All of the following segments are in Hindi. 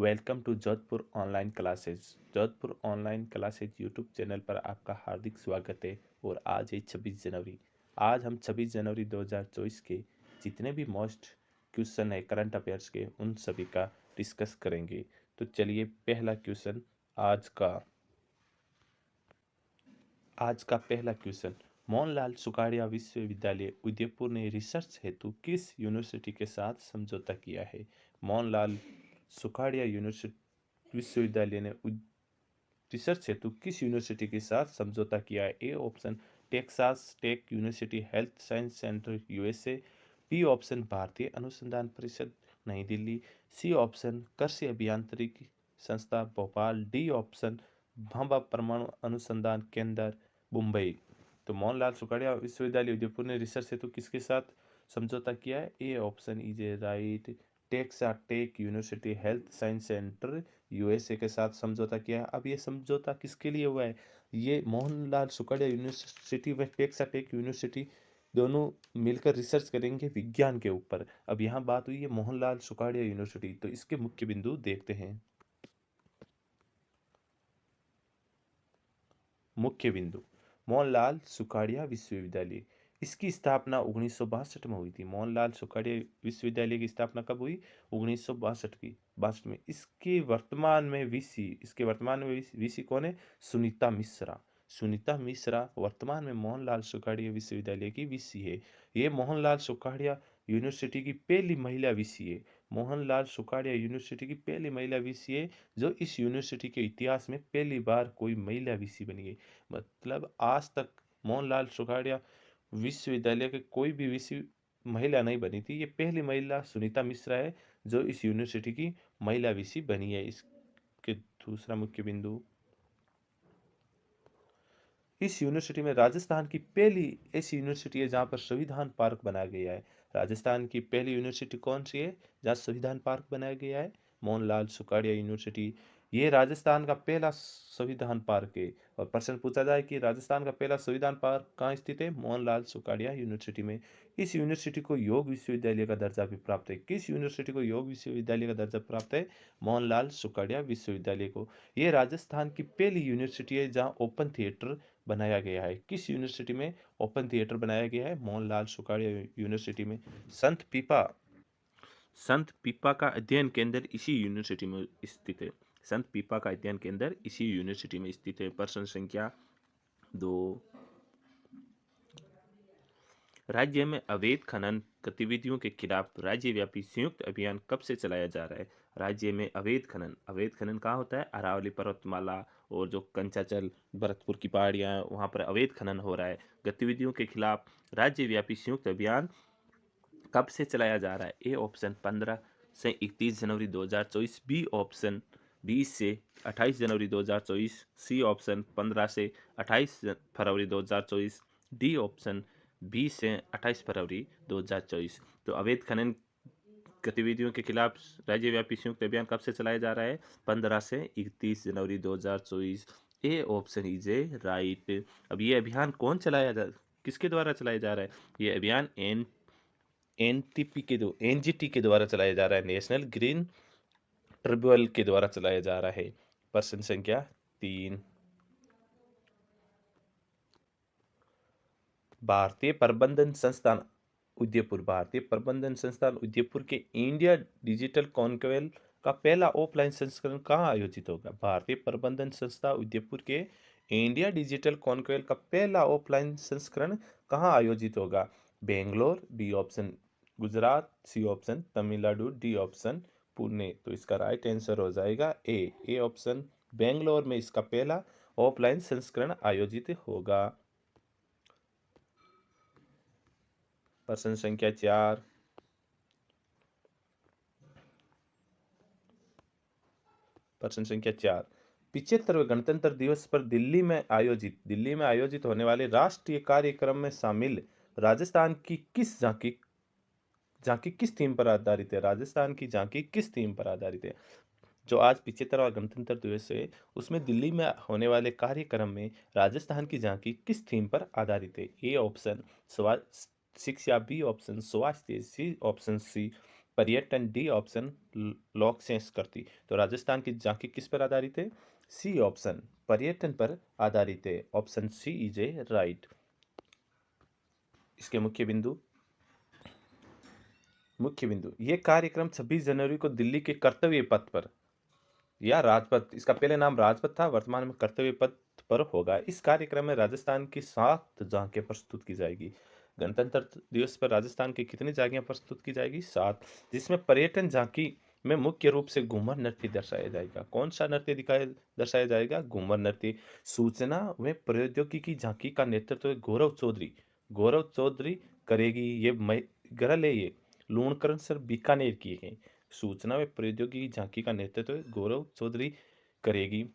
Welcome to Jodhpur online classes. Jodhpur online classes YouTube channel पर आपका हार्दिक स्वागत है। और आज है 26 जनवरी। आज हम 26 जनवरी 2024 के जितने भी मोस्ट क्वेश्चन है करंट अफेयर्स के, उन सभी का डिस्कस करेंगे। तो चलिए, पहला क्वेश्चन आज का पहला क्वेश्चन। मोहनलाल सुखाड़िया विश्वविद्यालय उदयपुर ने रिसर्च हेतु किस यूनिवर्सिटी के साथ समझौता किया है? मोहनलाल सुखाड़िया विश्वविद्यालय ने रिसर्च हेतु किस यूनिवर्सिटी के साथ समझौता किया है? A option Texas Tech University Health Science Center USA, B option भारतीय अनुसंधान परिषद नई दिल्ली, सी ऑप्शन कृषि अभियांत्रिकी संस्था भोपाल, डी ऑप्शन भाभा परमाणु अनुसंधान केंद्र मुंबई। तो मोहनलाल सुखाड़िया विश्वविद्यालय उदयपुर ने रिसर्च हेतु किसके साथ समझौता किया है? A option is A right, Texas Tech University Health Science Center USA के साथ समझौता किया है। अब ये समझौता किसके लिए हुआ है? ये मोहनलाल सुखाड़िया यूनिवर्सिटी व टेक्सास यूनिवर्सिटी दोनों मिलकर रिसर्च करेंगे विज्ञान के ऊपर। अब यहाँ बात हुई है मोहनलाल सुखाड़िया यूनिवर्सिटी, तो इसके मुख्य बिंदु देखते हैं। मुख्य बिंदु, मोहनलाल सुखाड़िया विश्वविद्यालय, इसकी स्थापना 1962 में हुई थी। मोहनलाल सुखाड़िया विश्वविद्यालय की स्थापना कब हुई? 1962 में। इसके वर्तमान में वीसी कौन है? सुनीता मिश्रा। सुनीता मिश्रा वर्तमान में मोहनलाल सुखाड़िया विश्वविद्यालय की वीसी है। ये मोहनलाल सुखाड़िया यूनिवर्सिटी की पहली महिला वीसी है। मोहनलाल सुखाड़िया यूनिवर्सिटी की पहली महिला वीसी है, जो इस यूनिवर्सिटी के इतिहास में पहली बार कोई महिला वीसी बनी है। मतलब आज तक मोहनलाल सुखाड़िया विश्वविद्यालय के कोई भी वीसी महिला नहीं बनी थी। ये पहली महिला सुनीता मिश्रा है जो इस यूनिवर्सिटी की महिला वीसी बनी है। इसके दूसरा मुख्य बिंदु, इस यूनिवर्सिटी में राजस्थान की पहली ऐसी यूनिवर्सिटी है जहां पर संविधान पार्क बनाया गया है। राजस्थान की पहली यूनिवर्सिटी कौन सी है जहां संविधान पार्क बनाया गया है? मोहनलाल सुखाड़िया यूनिवर्सिटी। ये राजस्थान का पहला संविधान पार्क है। और प्रश्न पूछा जाए कि राजस्थान का पहला संविधान पार्क कहाँ स्थित है? मोहनलाल सुखाड़िया यूनिवर्सिटी में। इस यूनिवर्सिटी को योग विश्वविद्यालय का दर्जा भी प्राप्त है। किस यूनिवर्सिटी को योग विश्वविद्यालय का दर्जा प्राप्त है? मोहनलाल सुखाड़िया विश्वविद्यालय को। ये राजस्थान की पहली यूनिवर्सिटी है जहाँ ओपन थिएटर बनाया गया है। किस यूनिवर्सिटी में ओपन थिएटर बनाया गया है? मोहनलाल सुखाड़िया यूनिवर्सिटी में। संत पीपा का अध्ययन केंद्र इसी यूनिवर्सिटी में स्थित है। संत पीपा का अध्ययन केंद्र इसी यूनिवर्सिटी में स्थित है। प्रश्न संख्या 2, राज्य में अवैध खनन गतिविधियों के खिलाफ राज्यव्यापी संयुक्त अभियान कब से चलाया जा रहा है? राज्य में अवैध खनन कहाँ होता है? अरावली पर्वतमाला और जो कंचाचल भरतपुर की पहाड़ियाँ हैं वहाँ पर अवैध खनन हो रहा है। गतिविधियों के खिलाफ राज्यव्यापी संयुक्त अभियान कब से चलाया जा रहा है? ए ऑप्शन 15 से 31 जनवरी 2024, बी ऑप्शन 20 से 28 जनवरी 2024, सी ऑप्शन 15 से 28 फरवरी 2024, डी ऑप्शन 20 से 28 फरवरी 2024। तो अवैध खनन गतिविधियों के खिलाफ राज्यव्यापी संयुक्त अभियान कब से चलाया जा रहा है? 15 से 31 जनवरी 2024। ए ऑप्शन इज ए राइट। अब ये अभियान किसके द्वारा चलाया जा रहा है? ये अभियान एनजीटी के द्वारा चलाया जा रहा है। नेशनल ग्रीन ट्रिब्यूनल के द्वारा चलाया जा रहा है। प्रश्न संख्या 3, भारतीय प्रबंधन संस्थान उदयपुर के इंडिया डिजिटल कॉन्क्लेव का पहला ऑफलाइन संस्करण कहाँ आयोजित होगा? भारतीय प्रबंधन संस्था उदयपुर के इंडिया डिजिटल कॉन्क्लेव का पहला ऑफलाइन संस्करण कहाँ आयोजित होगा? Bangalore, B option Gujarat, C option Tamil Nadu, D option Pune. तो इसका राइट आंसर हो जाएगा ए ऑप्शन बेंगलोर में इसका पहला ऑफलाइन संस्करण आयोजित होगा। प्रश्न संख्या 4, प्रश्न संख्या 4, 75वें गणतंत्र दिवस पर दिल्ली में आयोजित होने वाले राष्ट्रीय कार्यक्रम में शामिल राजस्थान की झांकी किस थीम पर आधारित है? राजस्थान की झांकी किस थीम पर आधारित है? जो आज 75वां गणतंत्र दिवस है उसमें दिल्ली में होने वाले कार्यक्रम में राजस्थान की झांकी किस थीम पर आधारित है? ए ऑप्शन शिक्षा, बी ऑप्शन स्वास्थ्य, सी ऑप्शन सी पर्यटन, डी ऑप्शन लोक संस्कृति। तो राजस्थान की झांकी किस पर आधारित है? सी ऑप्शन पर्यटन पर आधारित है। Option C is A right. इसके मुख्य बिंदु। ये कार्यक्रम 26 जनवरी को दिल्ली के कर्तव्य पथ पर या राजपथ, इसका पहले नाम राजपथ था, वर्तमान में कर्तव्य पथ पर होगा। इस कार्यक्रम में राजस्थान की 7 झांकियां प्रस्तुत की जाएगी। गणतंत्र दिवस पर राजस्थान की कितनी झांकियां प्रस्तुत की जाएगी? 7। जिसमें पर्यटन झांकी में मुख्य रूप से घूमर नृत्य दर्शाया जाएगा। कौन सा नृत्य दर्शाया जाएगा? घूमर नृत्य। सूचना व प्रौद्योगिकी झांकी का नेतृत्व गौरव चौधरी करेगी। ये गरल है, ये लूणकरण सर बीकानेर की है। सूचना व प्रौद्योगिकी झांकी का नेतृत्व गौरव चौधरी करेगी।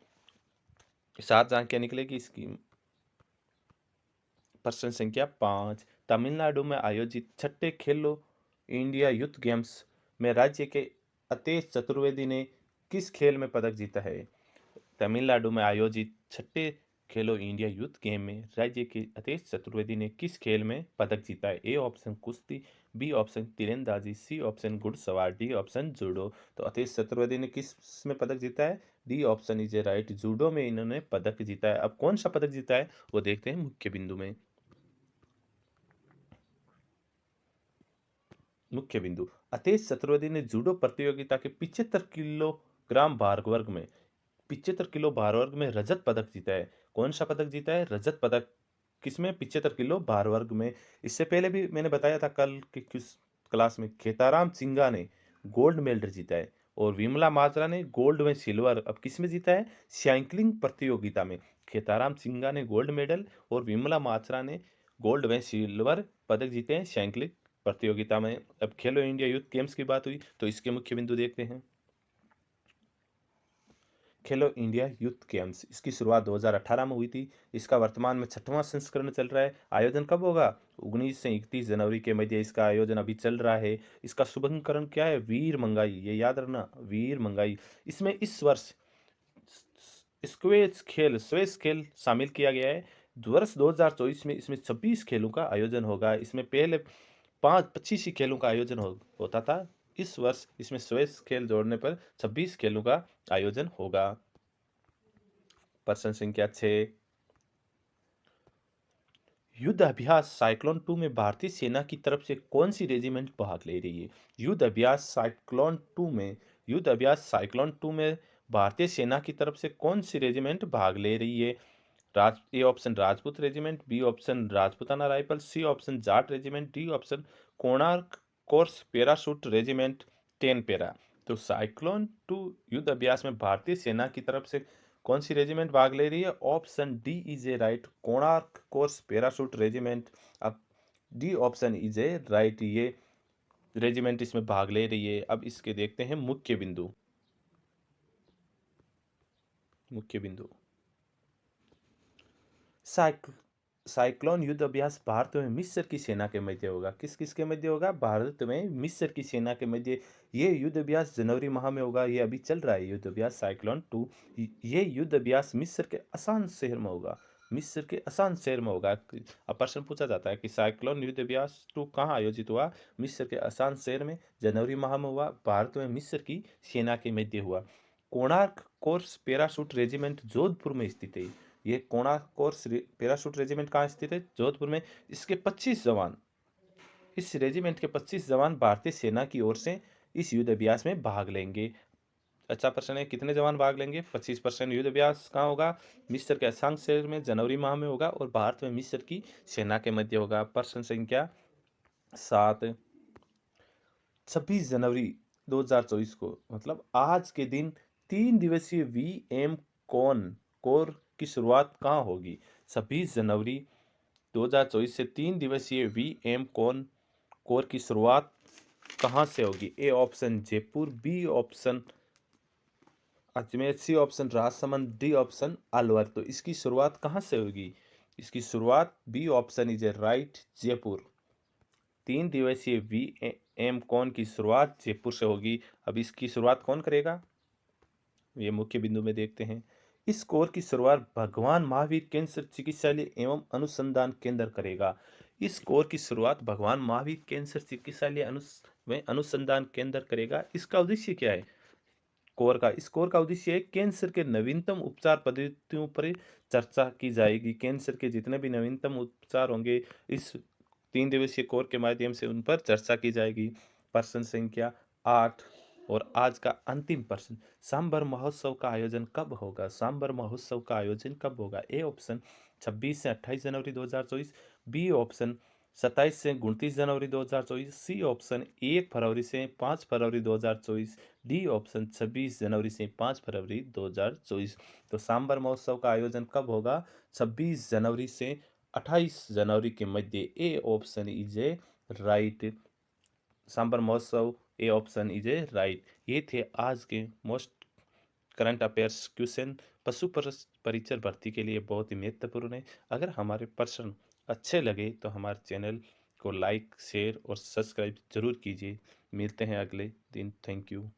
7 झांकियां निकलेगी इसकी। प्रश्न संख्या 5। तमिलनाडु में आयोजित छठे खेलो इंडिया यूथ गेम्स में राज्य के अतेश चतुर्वेदी ने किस खेल में पदक जीता है? तमिलनाडु में आयोजित छठे खेलो इंडिया यूथ गेम में राज्य के अतेश चतुर्वेदी ने किस खेल में पदक जीता है? ए ऑप्शन कुश्ती, बी ऑप्शन तीरंदाजी, सी ऑप्शन घुड़सवार, डी ऑप्शन जूडो। तो अतेश चतुर्वेदी ने किस में पदक जीता है? D option is A right, judo में इन्होंने पदक जीता है। अब कौन सा पदक जीता है वो देखते हैं मुख्य बिंदु में। मुख्य बिंदु। अतेश चतुर्वेदी ने जूडो प्रतियोगिता के 75 किलोग्राम भार वर्ग में 75 किलो भार वर्ग में रजत पदक जीता है। कौन सा पदक जीता है? रजत पदक। किसमें? 75 किलो भार वर्ग में। इससे पहले भी मैंने बताया था कल की किस क्लास में, खेताराम सिंगा ने गोल्ड मेडल जीता है और विमला माजरा ने गोल्ड में सिल्वर। अब किस में जीता है? साइकिलिंग प्रतियोगिता में। खेताराम सिंगा ने गोल्ड मेडल और विमला माजरा ने गोल्ड में सिल्वर पदक जीते हैं साइकिलिंग प्रतियोगिता में। अब खेलो इंडिया यूथ गेम्स की बात हुई तो इसके मुख्य बिंदु देखते हैं। खेलो इंडिया यूथ गेम्स, इसकी शुरुआत 2018 में हुई थी। इसका वर्तमान में 6वां संस्करण चल रहा है। आयोजन कब होगा? 19 से 31 जनवरी के मध्य इसका आयोजन अभी चल रहा है। इसका शुभंकरण क्या है? वीर मंगाई, ये याद रखना, वीर मंगाई। इसमें इस वर्ष स्क्वैश खेल शामिल किया गया है। वर्ष 2024 में इसमें 26 खेलों का आयोजन होगा। इसमें पहले 25 ही खेलों का आयोजन होता था। इस वर्ष इसमें स्क्वैश खेल जोड़ने पर 26 खेलों का आयोजन होगा। प्रश्न संख्या 6। युद्ध अभ्यास साइक्लोन 2 में भारतीय सेना की तरफ से कौन सी रेजिमेंट भाग ले रही है? युद्ध अभ्यास साइक्लोन 2 में भारतीय सेना की तरफ से कौन सी रेजिमेंट भाग ले रही है? A option Rajput regiment, B option Rajputana rifle, C option Jat regiment, D option Konark corps parachute regiment 10 para. तो साइक्लोन 2 युद्ध अभ्यास में भारतीय सेना की तरफ से कौन सी रेजिमेंट भाग ले रही है? Option D is A right, Konark corps parachute regiment. अब D option is A right, ये रेजिमेंट इसमें भाग ले रही है। अब इसके देखते हैं मुख्य बिंदु। साइक्लोन युद्ध अभ्यास भारत में मिस्र की सेना के मध्य होगा। किस के मध्य होगा? भारत में मिस्र की सेना के मध्य। ये युद्ध अभ्यास जनवरी माह में होगा। ये अभी चल रहा है युद्ध अभ्यास साइक्लोन 2। ये युद्ध अभ्यास मिस्र के असान शहर में होगा। अब प्रश्न पूछा जाता है कि साइक्लोन युद्ध अभ्यास 2 कहाँ आयोजित हुआ? मिस्र के असान शहर में, जनवरी माह में हुआ। भारत में मिस्र की सेना के मध्य हुआ। Konark corps parachute regiment Jodhpur में स्थित है। ये कोणार्क कोर्स पैराशूट रेजिमेंट कहाँ स्थित है? जोधपुर में। इसके 25 जवान, इस रेजिमेंट के 25 जवान भारतीय सेना की ओर से इस युद्ध अभ्यास में भाग लेंगे। अच्छा प्रश्न है, कितने जवान भाग लेंगे? 25%। युद्ध अभ्यास कहाँ होगा? मिस्र के असांग शहर में, जनवरी माह में होगा और भारत में मिस्र की सेना के मध्य होगा। प्रश्न संख्या 7। 26 जनवरी 2024 को, मतलब आज के दिन, 3 दिवसीय वीएम कोर की शुरुआत कहाँ होगी? 26 जनवरी 2024 से 3 दिवसीय वीएम कोर की शुरुआत कहाँ से होगी? A option Jaipur, B option Ajmer, C option Rajsamand, D option Alwar. तो इसकी शुरुआत कहाँ से होगी? इसकी शुरुआत B option is A right, Jaipur. 3 दिवसीय वीएम की शुरुआत जयपुर से होगी। अब इसकी शुरुआत कौन करेगा? ये मुख्य बिंदु में देखते हैं। इस कोर की शुरुआत भगवान महावीर कैंसर चिकित्सालय एवं अनुसंधान केंद्र करेगा। इस कोर की शुरुआत भगवान महावीर कैंसर चिकित्सालय में अनुसंधान केंद्र करेगा। इसका उद्देश्य क्या है? इस कोर का उद्देश्य है कैंसर के नवीनतम उपचार पद्धतियों पर चर्चा की जाएगी। कैंसर के जितने भी नवीनतम उपचार होंगे, इस 3 दिवसीय कोर के माध्यम से उन पर चर्चा की जाएगी। प्रश्न संख्या 8 और आज का अंतिम प्रश्न, सांबर महोत्सव का आयोजन कब होगा? सांबर महोत्सव का आयोजन कब होगा? ए ऑप्शन 26 से 28 जनवरी 2024, बी ऑप्शन 27 से 29 जनवरी 2024, सी ऑप्शन 1 फरवरी से 5 फरवरी 2024, डी ऑप्शन 26 जनवरी से 5 फरवरी 2024। तो सांबर महोत्सव का आयोजन कब होगा? 26 जनवरी से 28 जनवरी के मध्य। A option is A right. Sambhar महोत्सव, A option is A right. ये थे आज के मोस्ट करंट अफेयर्स क्वेश्चन। पशु परिचर भर्ती के लिए बहुत ही महत्वपूर्ण है। अगर हमारे प्रश्न अच्छे लगे तो हमारे चैनल को लाइक, शेयर और सब्सक्राइब जरूर कीजिए। मिलते हैं अगले दिन। Thank you.